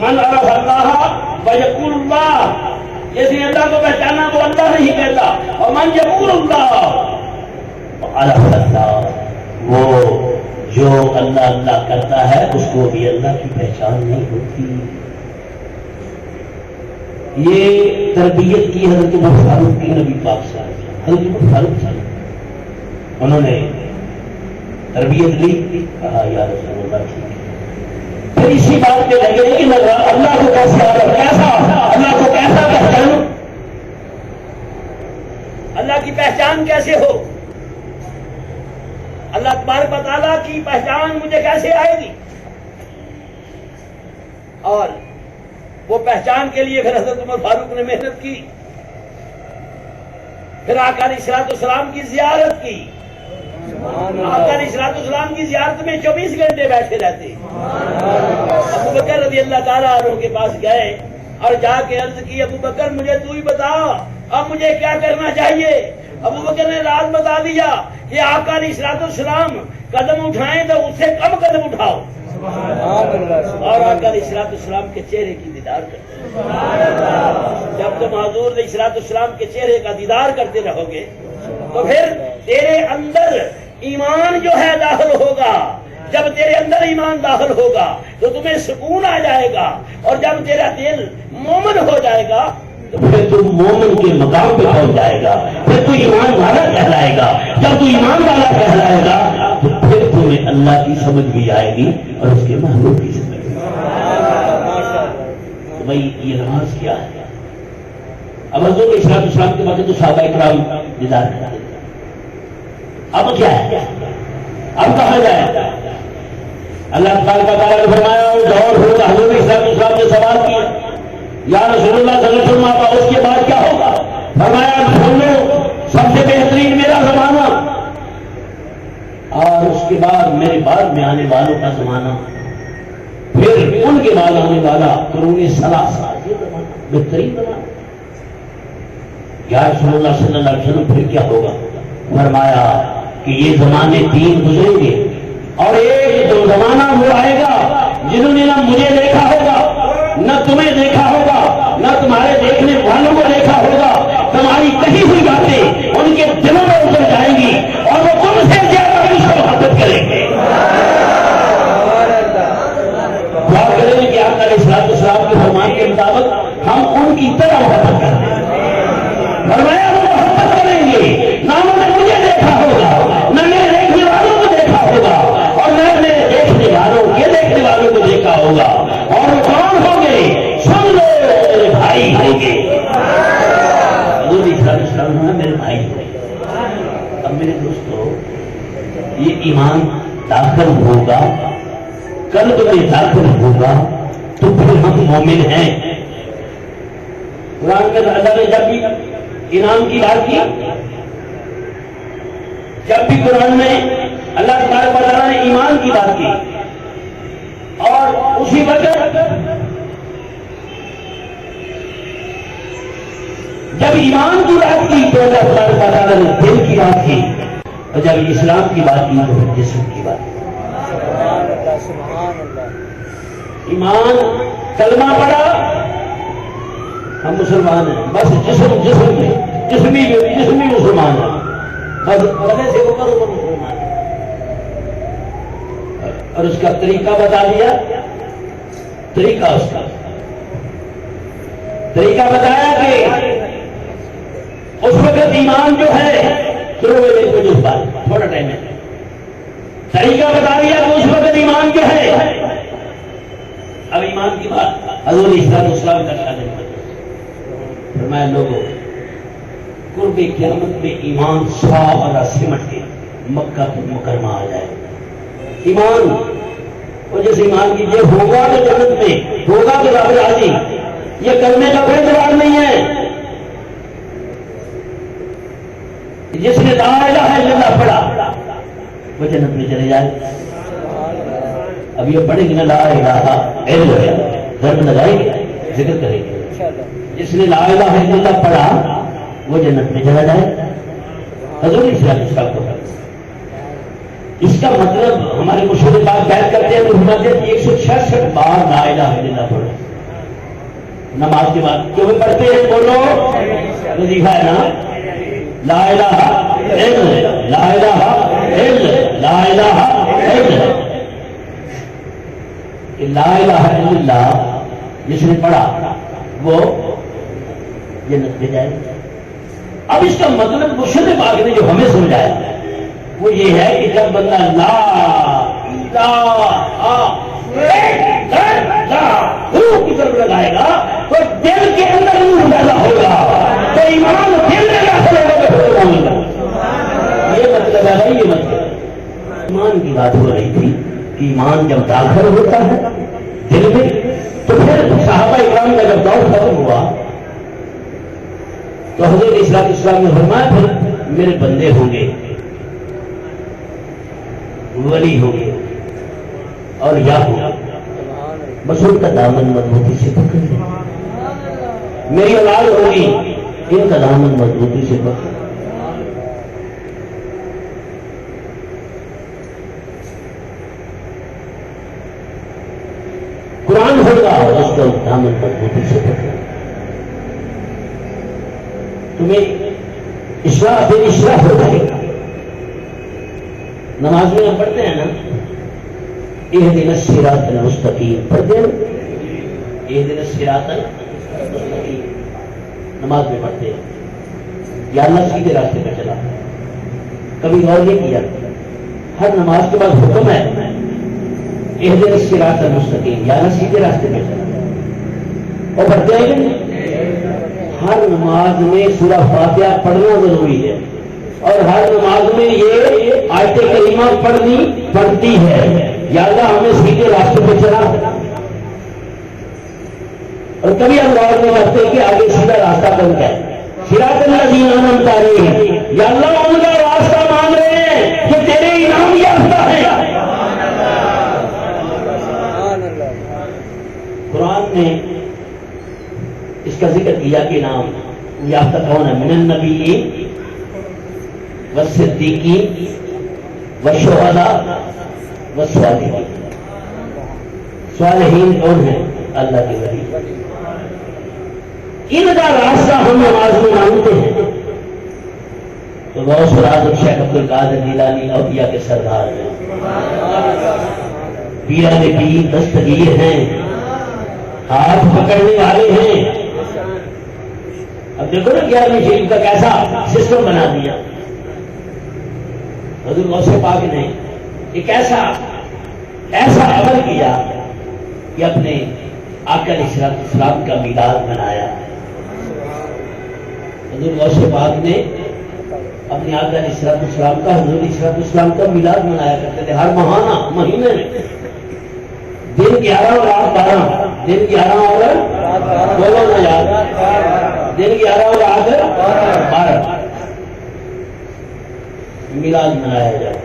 من عرف اللہ ویقول اللہ، جس نے اللہ کو پہچانا وہ اللہ نہیں کہتا، اور من یقول اللہ عرف اللہ، وہ جو اللہ اللہ کرتا ہے اس کو بھی اللہ کی پہچان نہیں ہوتی، یہ تربیت کی حضرت عمر فاروق کی نبی پاک صلی اللہ علیہ وسلم، حضرت عمر فاروق صلی اللہ علیہ وسلم، انہوں نے تربیت لی، کہا یا رسول اللہ ٹھیک ہے، پھر اسی بات پہ لگے لیکن اللہ کو کیسا اللہ کو کیسا پہچانوں، اللہ کی پہچان کیسے ہو، اللہ تبارک و تعالیٰ کی پہچان مجھے کیسے آئے گی، اور وہ پہچان کے لیے پھر حضرت عمر فاروق نے محنت کی، پھر آقا علیہ السلام کی زیارت کی، آقا علیہ السلام کی زیارت میں 24 گھنٹے بیٹھے رہتے، ابو بکر رضی اللہ تعالیٰ عنہ کے پاس گئے اور جا کے عرض کی ابو بکر مجھے تو ہی بتا اب مجھے کیا کرنا چاہیے، ابو بکر نے راز بتا دیا کہ آقا علیہ السلام قدم اٹھائیں تو اس سے کم قدم اٹھاؤ، اور آقا علیہ السلام کے چہرے کی دیدار کرتے، جب تم حضور علیہ السلام کے چہرے کا دیدار کرتے رہو گے تو پھر تیرے اندر ایمان جو ہے داخل ہوگا، جب تیرے اندر ایمان داخل ہوگا تو تمہیں سکون آ جائے گا، اور جب تیرا دل مومن ہو جائے گا تو پھر تو مومن کے مقام پہ پہنچ جائے گا، پھر تو ایمان والا کہلائے گا، جب تو ایمان والا کہلائے گا تمہیں اللہ کی سمجھ بھی آئے گی اور اس کے محبوب کی سمجھ بھی تو بھائی یہ نماز کیا ہے؟ اب حضور اسلام کے بعد تو صحابہ کرام دیدار کرتے تھے. اب کیا ہے؟ اب کہا جائے اللہ تعالیٰ نے فرمایا وہ دور ہوگا. حضور اسلام نے سوال کیا یا رسول اللہ صلی اللہ علیہ وسلم اس کے بعد کیا ہوگا؟ فرمایا سن لو سب سے بہترین میرا زمانہ اور اس کے بعد میرے بعد میں آنے والوں کا زمانہ پھر ان کے بعد آنے والا قرون ثلاثہ یہ زمانہ بہترین زمانہ. یا رسول اللہ صلی اللہ علیہ وسلم پھر کیا ہوگا؟ فرمایا کہ یہ زمانے تین گزریں گے اور ایک جو زمانہ وہ آئے گا جنہوں نے نہ مجھے دیکھا ہوگا نہ تمہیں دیکھا ہوگا نہ تمہارے دیکھنے والوں کو دیکھا ہوگا. تمہاری کہی ہوئی باتیں ان کے دلوں میں اتر جائیں گی اور وہ تم سے زیادہ اس کو محبت کریں گے. دعا کریں کہ آپ علیہ السلام کے فرمان کے مطابق ہم ان کی طرح محبت کرتے ہیں. فرمایا وہ محبت کریں گے نہ انہوں نے مجھے دیکھا ہوگا نہ میرے دیکھنے والوں کو دیکھا ہوگا اور نہ میرے دیکھنے والوں کے دیکھنے والوں کو دیکھا ہوگا. اور وہ کون ہوں گے؟ سن لو میرے بھائی ہوں گے. میرے بھائی ہوں گے. اب میرے دوستو یہ ایمان داخل ہوگا قلب میں داخل ہوگا تو پھر ہم مومن ہیں. قرآن میں اللہ نے جب بھی انعام کی بات کی جب بھی قرآن میں اللہ تبارک و تعالیٰ نے ایمان کی بات کی اور اسی وقت جب ایمان کی بات کی تو اللہ تبارک و تعالیٰ نے دل کی بات کی اور جب اسلام کی بات کی تو پھر جسم کی بات کی. ایمان کلمہ پڑھا ہم مسلمان ہیں بس جسم میں جسمی مسلمان ہیں بس بدن سے اوپر مسلمان ہیں. اور اس کا طریقہ بتا دیا طریقہ بتایا کہ اس وقت ایمان جو ہے شروع میں کچھ اس بات تھوڑا ٹائم ہے. طریقہ بتا دیا کہ اس وقت ایمان جو ہے. اب ایمان کی بات حضور اسلام کا شاہد فرمایا لوگوں قرب قیامت میں ایمان سارا سمٹ کے مکہ مکرمہ آ جائے. ایمان اور جیسے ایمان کی یہ ہوگا تو جنت میں ہوگا تو رب راضی. یہ کرنے کا کوئی جواب نہیں ہے. جس نے لا الہ الا اللہ پڑھا وہ جنت میں چلے جائے. اب یہ پڑھیں گے نا لا الہ الا اللہ گھر میں لگائیں گے ذکر کریں گے. جس نے لا الہ الا اللہ پڑھا وہ جنت میں چلا جائے. حضور اسلام کو اس کا مطلب ہمارے مشہور بات بیان کرتے ہیں تو فرماتے ہیں 166 بار لا الہ الا اللہ پڑھو نماز کے بعد. جو بھی پڑھتے ہیں بولو وظیفہ ہے نا لا الہ الا اللہ لا الہ الا اللہ لا الہ الا اللہ. لا الہ الا اللہ جس نے پڑھا وہ جنت میں جائے. اب اس کا مطلب مرشد پاک نے جو ہمیں سمجھایا وہ یہ ہے کہ جب بندہ لا کی طرف لگائے گا تو دل کے اندر نور پیدا ہوگا تو ایمان دل میں داخل ہوگا. یہ مطلب ہے یہ مطلب ایمان کی بات ہو رہی تھی کہ ایمان جب داخل ہوتا ہے دل میں تو پھر صحابہ اکرام کا جب دور ختم ہوا تو حضرت اسلام نے فرمایا پھر میرے بندے ہوں گے ولی ہوں گے اور یا ہوگا بس ان کا دامن مضبوطی سے پکڑ لیں. میری اولاد ہوگی ان کا دامن مضبوطی سے پکڑ. قرآن ہوگا اس کا دامن مضبوطی سے پکڑ. تمہیں اصلاح بے اصلاح ہو جائے گا. نماز میں ہم پڑھتے ہیں نا اہدنا الصراط المستقیم پڑھتے ہیں اہدنا الصراط المستقیم نماز میں پڑھتے ہیں یا اللہ سیدھے راستے پر چلا. کبھی غور نہیں کیا ہر نماز کے بعد حکم ہے اہدنا الصراط المستقیم، یا اللہ سیدھے راستے پہ چلا، اور پڑھتے ہیں کہ ہر نماز میں سورہ فاتحہ پڑھنا ضروری ہے، اور ہر نماز میں یہ آیت کریمہ پڑھتی ہے، یا اللہ ہمیں سیدھے راستے پہ چلا۔ اور کبھی ہم غور نہیں کرتے کہ آگے سیدھا راستہ بن گیا، صراط الذین انعمت علیہم، یا اللہ ان کا راستہ مانگ رہے ہیں کہ تیرے انعام یافتہ ہے۔ قرآن نے اس کا ذکر کیا کہ انعام یافتہ کون ہے؟ من النبیین والصدیقین والشہداء والصالحین۔ صالحین کون ہیں؟ اللہ کے ولی، ان کا راستہ ہم نماز میں مانگتے ہیں۔ تو غوث العظم شیخ عبد القادر جیلانی اولیاء کے سردار ہیں، پیران پیر دستگیر ہیں، ہاتھ پکڑنے والے ہیں۔ اب دیکھو نا 11ویں شریف کا کیسا سسٹم بنا دیا حضور غوث پاک نے، ایک ایسا عمل کیا کہ اپنے آقا علیہ السلام کا میلاد منایا۔ حضور غوث پاک نے اپنے آقا علیہ السلام کا، حضور علیہ السلام کا میلاد منایا کرتے تھے ہر مہینے میں، دن 11 اور رات 12، دن 11 اور بولو نا یار، دن 11 اور رات 12 میلاد منایا جاتا۔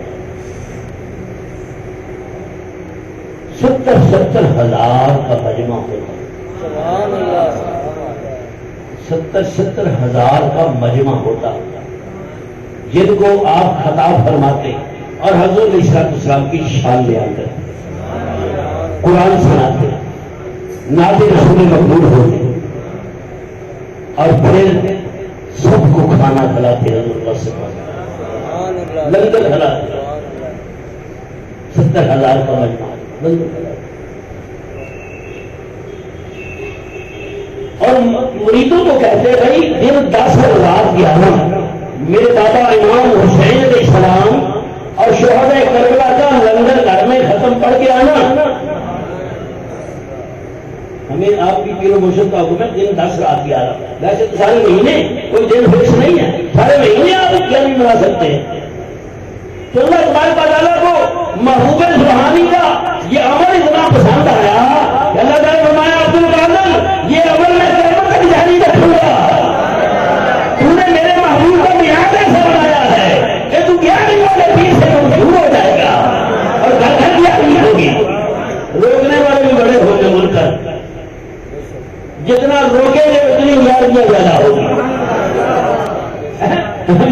70 ہزار کا مجمع ہوتا، 70 ہزار کا مجمع ہوتا، جن کو آپ خطاب فرماتے اور حضور علیہ السلام کی شان بیان کرتے، قرآن سناتے، نعت رسول مقبول ہوتے، اور پھر سب کو کھانا کھلاتے، حضور سے لنگر کھلاتے۔ 70 ہزار کا مجمع اور مریدوں کو کہتے بھائی دن 10 اور رات 11 میرے بابا امام حسین علیہ السلام اور شہداء کربلا کا لنگر گھر میں ختم پڑھ کے آنا۔ ہمیں آپ کی پیر و مرشد کا حکم ہے دن 10 رات 11، ویسے تو سارے مہینے کوئی دن فکس نہیں ہے، سارے مہینے آپ کیا نہیں بنا سکتے ہیں۔ تو اللہ تبارک و تعالیٰ کو محبوب سبحانی کا یہ عمل اتنا پسند آیا کہ اللہ تعالیٰ نے فرمایا عبد القادر یہ عمل میں قیامت تک جاری رکھوں گا، تو نے میرے محبوب کو میعاد ایسا بنایا ہے کہ تو کیا نہیں والے پیر سے مشہور ہو جائے گا اور گھر گھر کیا نہیں ہوگی۔ روکنے والے بھی بڑے ہوں گے ملک کر، جتنا روکے گے اتنی یادیاں زیادہ ہوگی،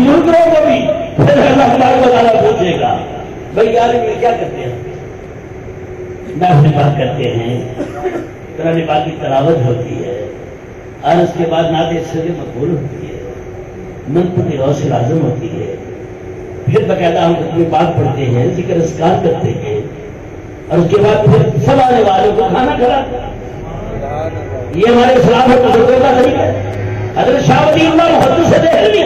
یوتروں کو بھی پھر اللہ تبارک و تعالیٰ پوچھے گا بھائی یار یہ کیا کرتے ہیں؟ نفل بات کرتے ہیں، قرآن پاک کی تلاوت ہوتی ہے، اور اس کے بعد نعت سر مقبول ہوتی ہے، منطق غوث العظم ہوتی ہے، پھر باقاعدہ ہم ختم پاک پڑھتے ہیں، ذکر اذکار کرتے ہیں، اور اس کے بعد پھر سب آنے والوں کو کھانا کھلاتے ہیں۔ یہ ہمارے اسلام اور بزرگوں کا طریقہ ہے۔ حضرت شاہ ولی اللہ محدث دہلوی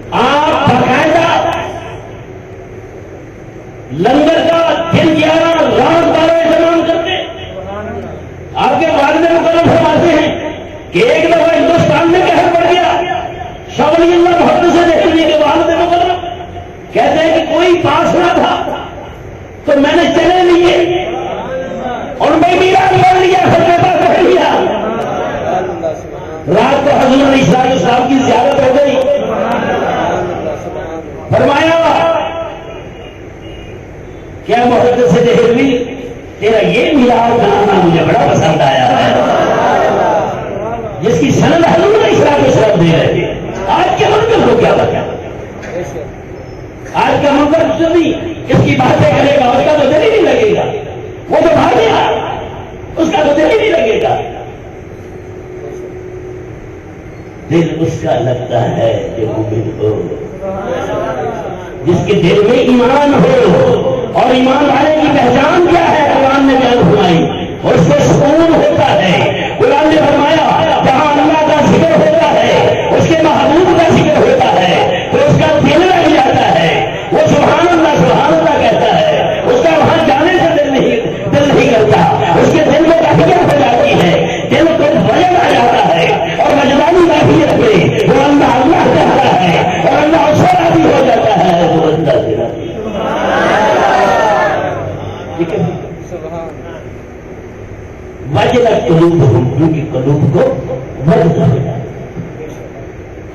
آپ باقاعدہ لنگر کا دن 11 رات 12 اہتمام کرتے، آپ کے والد مکرم فرماتے ہیں کہ ایک دفعہ ہندوستان میں قہر پڑ گیا، شاہ ولی اللہ محدث دہلوی کے والد مکرم کہتے ہیں کہ کوئی پاس نہ تھا تو میں نے چلے لیے اور میں میرا کر لیا، کر لیا، رات کو حضور علیہ السلام کی زیارت ہو گئی، فرمایا کیا محدث دہلوی تیرا یہ میلاد منانا مجھے بڑا پسند آیا ہے، جس کی سند حضور علیہ السلام دے رہے تھے۔ آج کے منکر کو کیا بتا، آج کا منکر جو بھی اس کی باتیں کرے گا اس کا تو دل ہی نہیں لگے گا، وہ تو بھاگے گا اس کا تو دل ہی نہیں لگے گا۔ دل اس کا لگتا ہے جو مومن ہو، جس کے دل میں ایمان ہو، اور ایمان والے کی پہچان کیا ہے قرآن نے بیان فرمائی، اور اس سے سکون ہوتا ہے۔ قرآن نے فرمایا جہاں اللہ کا ذکر ہوتا ہے، اس کے محبوب کا ذکر ہوتا ہے، تو اس کا دل لگ جاتا ہے، وہ سبحان اللہ وجلت قلوبہم، ان کی قلوب کو وجل ہو جائے۔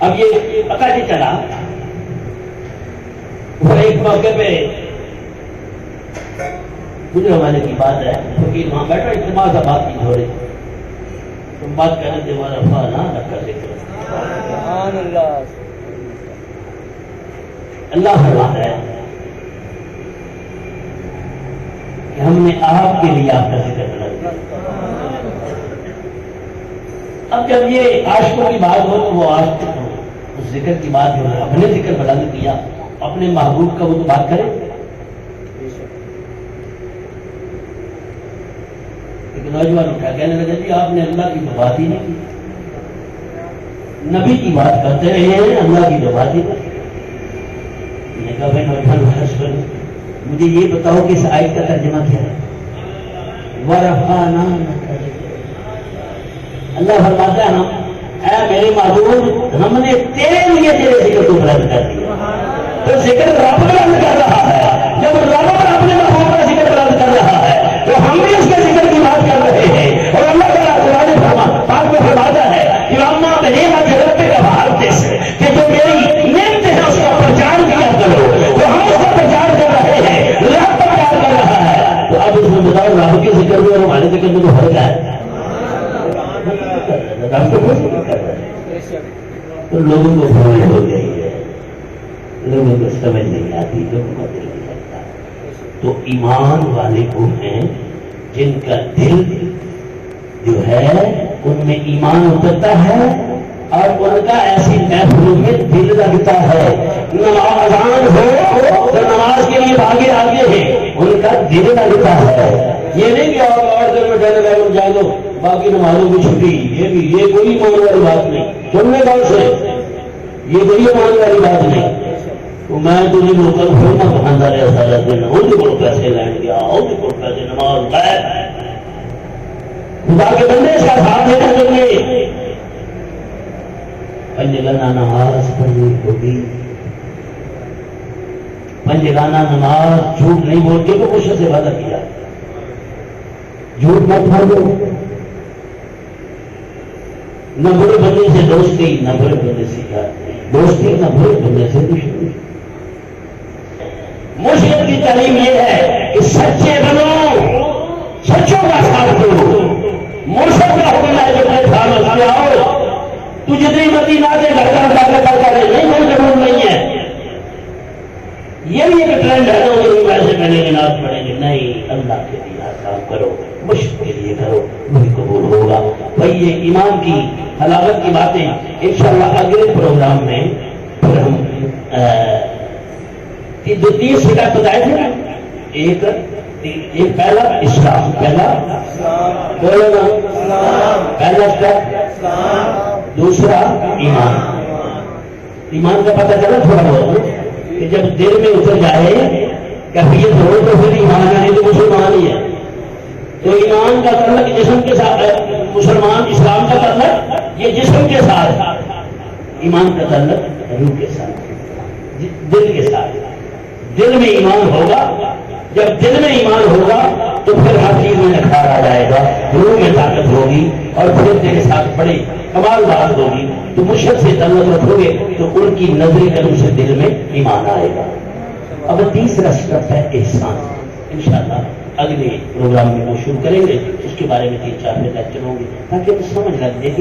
اب یہ پتہ نہیں چلا، وہ ایک موقع پہ مجھے زمانے کی بات ہے، فقیر وہاں بیٹھا اجتماع سے بات کی ہو رہی، تم بات کرنے سے ہمارا فانا رکھا ذکر سبحان اللہ۔ اللہ فرماتا ہے کہ ہم نے آپ کے لیے آپ کا ذکر بنا دیا۔ اب جب یہ عاشقوں کی بات ہو تو وہ عاشق اس ذکر کی بات جو ہے اپنے ذکر بلند کیا، اپنے محبوب کا وہ تو بات کرے، لیکن نوجوان اٹھا کہنے لگا جی آپ نے اللہ کی تو بات ہی نہیں کی، نبی کی بات کرتے رہے ہیں، اللہ کی تو بات ہی نہیں۔ میں نے کہا بھائی نوجوان بحث کرو، مجھے یہ بتاؤ کہ اس آیت کا ترجمہ کیا ہے؟ وَرَفَعْنَا لَكَ ذِكْرَكَ، اللہ فرماتا ہے اے میرے معبود ہم نے تیرے لیے تیرے ذکر کو بلند کر دیا۔ تو ذکر رب بلند کر رہا ہے، جب رب اپنے محبوب کا ذکر بلند کر رہا ہے تو ہم بھی اس کے ذکر کی بات کر رہے ہیں۔ اور اللہ تعالیٰ پاک میں فرماتا ہے کہ اما بنعمت ربک فحدث، کہ جو میری نعمت ہے اس کا پرچار کیا کرو، تو ہم اس کا پرچار کر رہے ہیں، رب پرچار کر رہا ہے۔ تو اب اس میں بتاؤ رب کے ذکر میں اور ہمارے ذکر میں تو فرق ہے؟ تو لوگوں کو بھول ہو گئی ہے، لوگوں کو سمجھ نہیں آتی، لوگوں کو دل نہیں لگتا۔ تو ایمان والے وہ ہیں جن کا دل جو ہے ان میں ایمان اترتا ہے اور ان کا ایسی محفلوں میں دل لگتا ہے۔ نماز ہو تو نماز کے لیے آگے آگے ہیں، ان کا دل لگتا ہے۔ یہ نہیں کہ اور دل میں ڈرنے لگے جائے دو باقی نمازوں کی چھٹی، یہ کوئی مان والی بات نہیں۔ سننے کون سے یہ کوئی مان والی بات نہیں۔ تو میں تجھے روکن پھر نہ بہانا رہا سارا دن، ان کو پیسے لین گیا، ان کو پیسے نماز ہے، خدا کے بندے اس کا ساتھ دینا چاہیے۔ پنجگانہ نماز پڑھنی ہوگی، پنجگانہ نماز جھوٹ نہیں بول کے تو کوشش سے وعدہ کیا، جھوٹ مت بولو، نہ برے بندے سے دوستی، نہ برے بندے سے دوستی، نہ برے بندے سے دشمنی۔ مرشد کی تعلیم یہ ہے کہ سچے بنو، سچوں کا ساتھ دو۔ مرشد کا حکم ہے جو میں تھا مسئلہ آؤ، تو جتنی مرضی نہ دے گھر کرتا رہے، نہیں کوئی ضرور نہیں ہے۔ یہ بھی ایک ٹرینڈ ہے نا، جو پیسے پہلے نماز پڑھیں گے، نہیں، اللہ کے لیے کام کرو، مشق کے لیے کرو، وہی قبول ہوگا۔ بھائی یہ ایمان کی حلاوت کی باتیں انشاءاللہ اگلے پروگرام میں پھر ہم جو 30 سٹیپ بتائے تھے، ایک پہلا اسلام، پہلا بولو نا، پہلا اسٹیپ، دوسرا ایمان۔ ایمان کا پتہ چلا تھوڑا بہت کہ جب دل میں اتر جائے کیفیت ہو تو پھر ایمان نہیں تو مسلمان ہی ہے۔ تو ایمان کا تعلق جسم کے ساتھ ہے، مسلمان اسلام کا تعلق یہ جسم کے ساتھ، ایمان کا تعلق روح کے ساتھ، دل کے ساتھ۔ دل میں ایمان ہوگا، جب دل میں ایمان ہوگا تو پھر ہر چیز میں نکھار آ جائے گا، روح میں طاقت ہوگی اور پھر تیرے ساتھ بڑے کمال بات ہوگی۔ تو مشرق سے تعلق رکھو گے تو ان کی نظر قدم سے دل میں ایمان آئے گا۔ اب تیسرا اسٹیپ ہے احسان، انشاءاللہ اگلے پروگرام میں وہ شروع کریں گے، اس کے بارے میں 3-4 لیکچر ہوں گے تاکہ تو سمجھ لگ جائے کہ